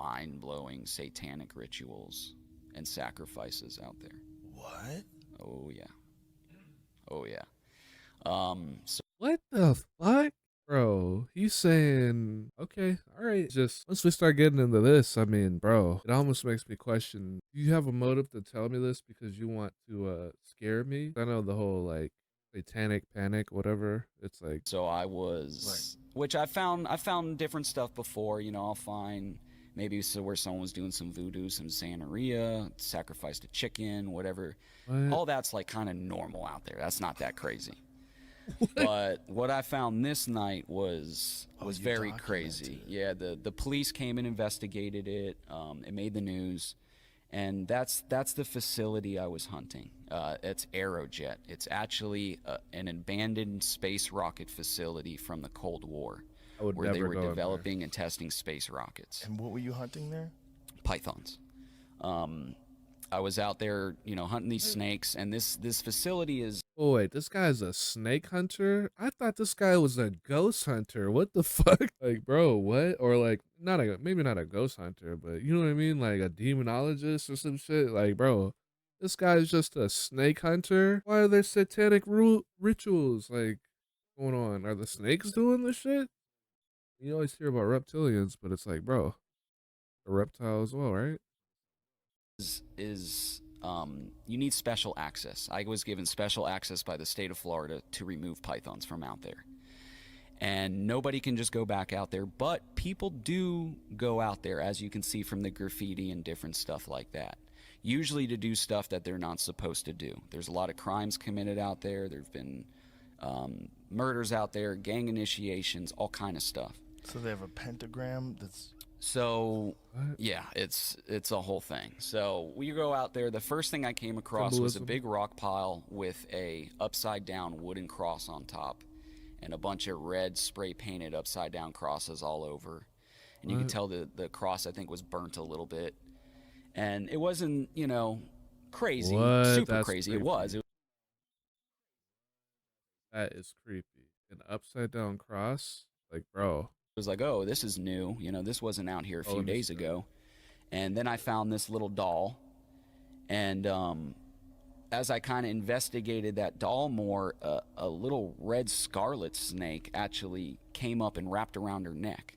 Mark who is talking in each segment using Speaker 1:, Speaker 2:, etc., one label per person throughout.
Speaker 1: mind-blowing satanic rituals and sacrifices out there.
Speaker 2: What?
Speaker 1: Oh yeah. Oh yeah. So
Speaker 3: What the fuck? Bro, he's saying, okay, all right. Just once we start getting into this, I mean, bro, it almost makes me question, do you have a motive to tell me this because you want to scare me? I know the whole like satanic panic, whatever. It's like,
Speaker 1: so I was, which I found different stuff before. I'll find maybe so where someone was doing some voodoo, some Santeria, sacrificed a chicken, whatever.
Speaker 3: what?
Speaker 1: All that's like kind of normal out there. That's not that crazy.
Speaker 3: What?
Speaker 1: But what I found this night was
Speaker 2: You
Speaker 1: very
Speaker 2: documented
Speaker 1: crazy.
Speaker 2: it.
Speaker 1: Yeah, the police came and investigated it. It made the news, and that's the facility I was hunting. It's Aerojet. It's actually an abandoned space rocket facility from the Cold War,
Speaker 3: I would
Speaker 1: where they
Speaker 3: never
Speaker 1: were
Speaker 3: go in there.
Speaker 1: developing and testing space rockets.
Speaker 2: And what were you hunting there?
Speaker 1: Pythons. I was out there, hunting these snakes, and this facility is
Speaker 3: Oh wait, this guy's a snake hunter? I thought this guy was a ghost hunter. What the fuck? Like, bro, what? Or like, maybe not a ghost hunter, but you know what I mean? Like a demonologist or some shit. Like, bro, this guy's just a snake hunter. Why are there satanic rituals like going on? Are the snakes doing this shit? You always hear about reptilians, but it's like, bro, a reptile as well, right?
Speaker 1: is you need special access. I was given special access by the state of Florida to remove pythons from out there. And nobody can just go back out there, but people do go out there, as you can see from the graffiti and different stuff like that. Usually to do stuff that they're not supposed to do. There's a lot of crimes committed out there. There've been murders out there, gang initiations, all kind of stuff.
Speaker 2: So they have a pentagram that's...
Speaker 1: So
Speaker 3: What?
Speaker 1: yeah, it's a whole thing. So we go out there. The first thing I came across was a
Speaker 3: Symbolism.
Speaker 1: big rock pile with a upside down wooden cross on top, and a bunch of red spray painted upside down crosses all over. And you could
Speaker 3: What?
Speaker 1: tell the cross, I think, was burnt a little bit. And it wasn't, crazy,
Speaker 3: What?
Speaker 1: super
Speaker 3: That's
Speaker 1: crazy. It
Speaker 3: creepy.
Speaker 1: was.
Speaker 3: That is creepy. An upside down cross? Like, bro.
Speaker 1: It was like, oh, this is new. This wasn't out here a few days
Speaker 3: Understood.
Speaker 1: ago. And then I found this little doll. And as I kind of investigated that doll more, a little red scarlet snake actually came up and wrapped around her neck.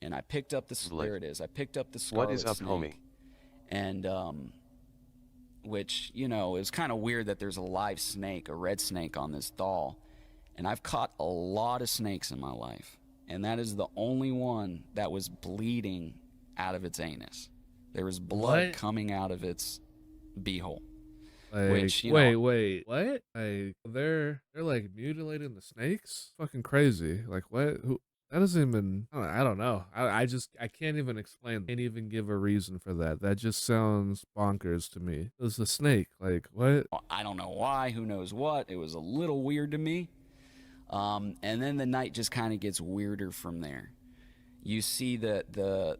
Speaker 1: And I picked up there it is. I picked up the scarlet
Speaker 4: What is up,
Speaker 1: snake.
Speaker 4: homie?
Speaker 1: And which, it was kind of weird that there's a live snake, a red snake on this doll. And I've caught a lot of snakes in my life. And that is the only one that was bleeding out of its anus. There was blood
Speaker 3: What?
Speaker 1: coming out of its beehole.
Speaker 3: Like,
Speaker 1: Which,
Speaker 3: wait, what? Like, they're like mutilating the snakes? Fucking crazy. Like, what? Who? That doesn't even. I don't know. I can't even explain. Can't even give a reason for that. That just sounds bonkers to me. It was a snake. Like, what?
Speaker 1: I don't know why. Who knows what? It was a little weird to me. And then the night just kind of gets weirder from there. You see the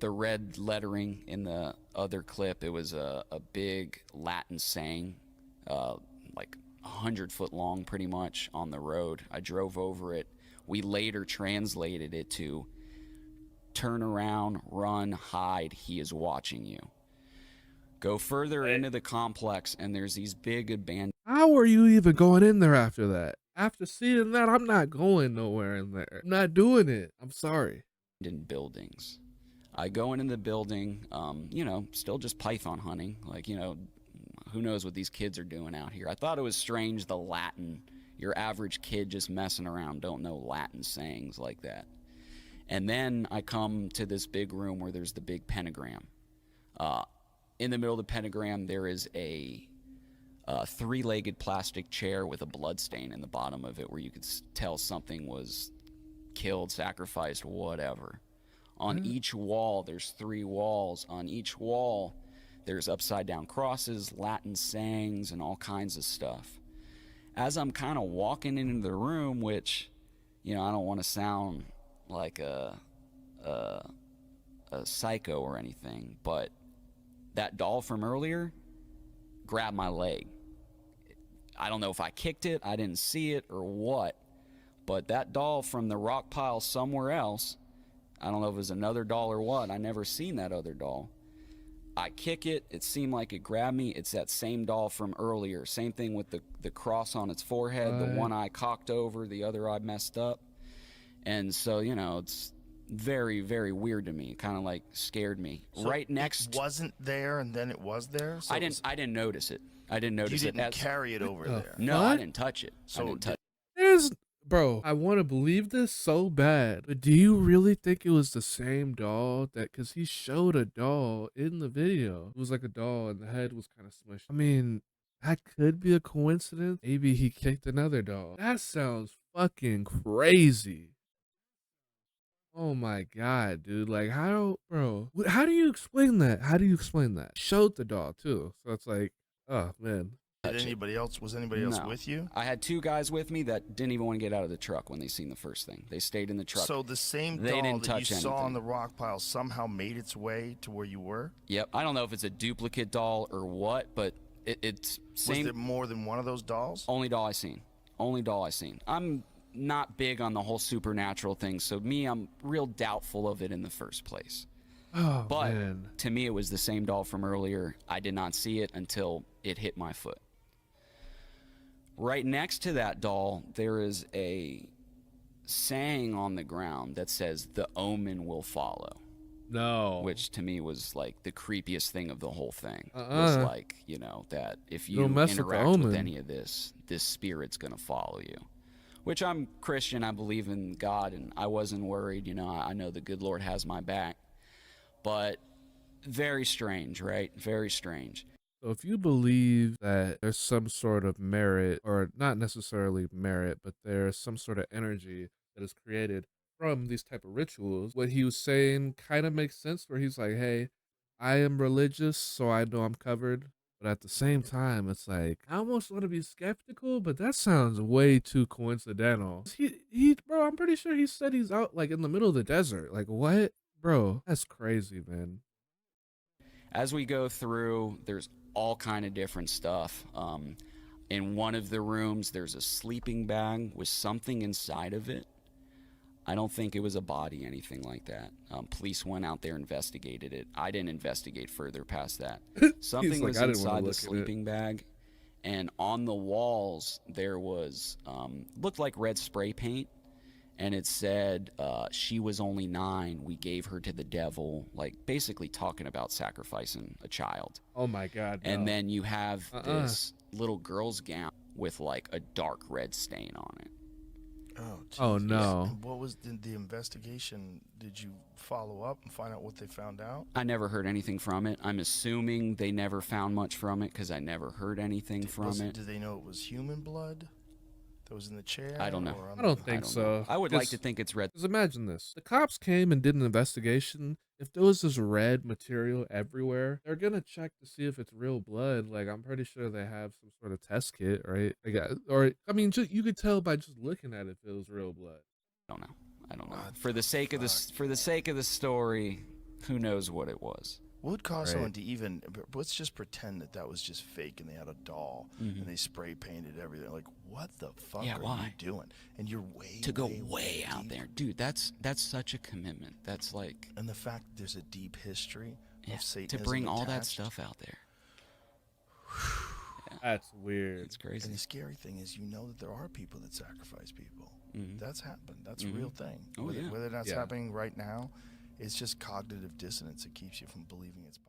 Speaker 1: red lettering in the other clip. It was a big Latin saying, like 100-foot long pretty much, on the road. I drove over it. We later translated it to, turn around, run, hide, he is watching you. Go further into the complex and there's these big abandoned
Speaker 3: How are you even going in there after that? After seeing that, I'm not going nowhere in there. I'm not doing it. I'm sorry.
Speaker 1: buildings. I go into the building, still just python hunting. Like, who knows what these kids are doing out here. I thought it was strange, the Latin. Your average kid just messing around don't know Latin sayings like that. And then I come to this big room where there's the big pentagram. In the middle of the pentagram, there is a three-legged plastic chair with a blood stain in the bottom of it where you could tell something was killed, sacrificed, whatever. On each wall, there's 3 walls. On each wall, there's upside-down crosses, Latin sayings, and all kinds of stuff. As I'm kind of walking into the room, which, I don't want to sound like a psycho or anything, but that doll from earlier grabbed my leg. I don't know if I kicked it, I didn't see it, or what, but that doll from the rock pile somewhere else I don't know if it was another doll or what. I never seen that other doll. I kick it. It seemed like it grabbed me. It's that same doll from earlier. Same thing with the cross on its forehead, the one eye cocked over, the other eye messed up. And so, you know, it's very, very weird to me. Kind of like scared me.
Speaker 2: So
Speaker 1: right next.
Speaker 2: It wasn't there, and then it was there. So
Speaker 1: I didn't notice it. I didn't notice
Speaker 2: You
Speaker 1: it.
Speaker 2: didn't carry it over there.
Speaker 1: No, I didn't touch it.
Speaker 2: So
Speaker 1: I didn't touch
Speaker 3: There's, bro, I want to believe this so bad, but do you really think it was the same doll that, because he showed a doll in the video. It was like a doll and the head was kind of smushed. I mean, that could be a coincidence. Maybe he kicked another doll. That sounds fucking crazy. Oh my God, dude. Like, how do you explain that? How do you explain that? Showed the doll too. So it's like, oh man.
Speaker 2: Was anybody else
Speaker 1: No.
Speaker 2: with you?
Speaker 1: I had 2 guys with me that didn't even want to get out of the truck when they seen the first thing. They stayed in the truck.
Speaker 2: So the same
Speaker 1: They
Speaker 2: doll
Speaker 1: didn't
Speaker 2: that you
Speaker 1: touch
Speaker 2: saw on
Speaker 1: anything.
Speaker 2: the rock pile somehow made its way to where you were?
Speaker 1: Yep. I don't know if it's a duplicate doll or what, but it's same.
Speaker 2: Was there more than one of those dolls?
Speaker 1: Only doll I seen. Only doll I seen. I'm not big on the whole supernatural thing, so I'm real doubtful of it in the first place.
Speaker 3: Oh,
Speaker 1: But
Speaker 3: man.
Speaker 1: to me, it was the same doll from earlier. I did not see it until it hit my foot. Right next to that doll, there is a saying on the ground that says, "The omen will follow."
Speaker 3: No.
Speaker 1: Which to me was like the creepiest thing of the whole thing. Was
Speaker 3: Uh-uh.
Speaker 1: like, you know, that if you
Speaker 3: Don't mess with the
Speaker 1: interact with
Speaker 3: omen.
Speaker 1: any of this spirit's gonna follow you. Which I'm Christian, I believe in God, and I wasn't worried. You know, I know the good Lord has my back. But very strange, right? Very strange.
Speaker 3: So if you believe that there's some sort of merit, or not necessarily merit, but there's some sort of energy that is created from these type of rituals, what he was saying kind of makes sense, where he's like, hey, I am religious, so I know I'm covered. But at the same time, it's like, I almost want to be skeptical, but that sounds way too coincidental. Bro, I'm pretty sure he said he's out like in the middle of the desert. Like, what? Bro, that's crazy, man.
Speaker 1: As we go through, there's all kind of different stuff. In one of the rooms, there's a sleeping bag with something inside of it. I don't think it was a body, anything like that. Police went out there, investigated it. I didn't investigate further past that. Something
Speaker 3: like,
Speaker 1: was
Speaker 3: "I didn't wanna
Speaker 1: inside the
Speaker 3: look at it."
Speaker 1: sleeping bag, and on the walls there was looked like red spray paint, and it said, "She was only 9. We gave her to the devil," like basically talking about sacrificing a child.
Speaker 3: Oh my God.
Speaker 1: And
Speaker 3: no.
Speaker 1: then you have this little girl's gown with like a dark red stain on it.
Speaker 2: Oh,
Speaker 3: Oh,
Speaker 2: Jesus.
Speaker 3: no.
Speaker 2: And what was the investigation? Did you follow up and find out what they found out?
Speaker 1: I never heard anything from it. I'm assuming they never found much from it because I never heard anything from it.
Speaker 2: Did they know it was human blood that was in the chair?
Speaker 1: I don't know.
Speaker 2: or on
Speaker 3: I don't
Speaker 2: the-
Speaker 3: think
Speaker 1: don't
Speaker 3: so.
Speaker 1: know. I would like
Speaker 3: Just-
Speaker 1: to think it's red.
Speaker 3: Because imagine this. The cops came and did an investigation. If there was this red material everywhere, they're going to check to see if it's real blood. Like, I'm pretty sure they have some sort of test kit, right? I mean, you could tell by just looking at it if it was real blood.
Speaker 1: I don't know. I don't know.
Speaker 2: What
Speaker 1: For the sake of this,
Speaker 2: fuck,
Speaker 1: for the sake of the story, who knows what it was?
Speaker 2: What would cause
Speaker 3: Right.
Speaker 2: someone to even? Let's just pretend that was just fake and they had a doll
Speaker 1: Mhm.
Speaker 2: and they spray painted everything. Like, what the fuck
Speaker 1: Yeah,
Speaker 2: are
Speaker 1: why?
Speaker 2: you doing? And you're way
Speaker 1: To go way out
Speaker 2: deep.
Speaker 1: there, dude. That's such a commitment. That's like,
Speaker 2: And the fact that there's a deep history
Speaker 1: yeah,
Speaker 2: of Satanism
Speaker 1: to bring all that
Speaker 2: attached.
Speaker 1: stuff out there.
Speaker 3: That's weird.
Speaker 1: It's crazy.
Speaker 2: And the scary thing is, you know that there are people that sacrifice people.
Speaker 1: Mhm.
Speaker 2: That's happened. That's a
Speaker 1: Mhm.
Speaker 2: real thing.
Speaker 1: Oh,
Speaker 2: whether,
Speaker 1: yeah.
Speaker 2: whether that's
Speaker 3: Yeah.
Speaker 2: happening right now, it's just cognitive dissonance that keeps you from believing it's possible.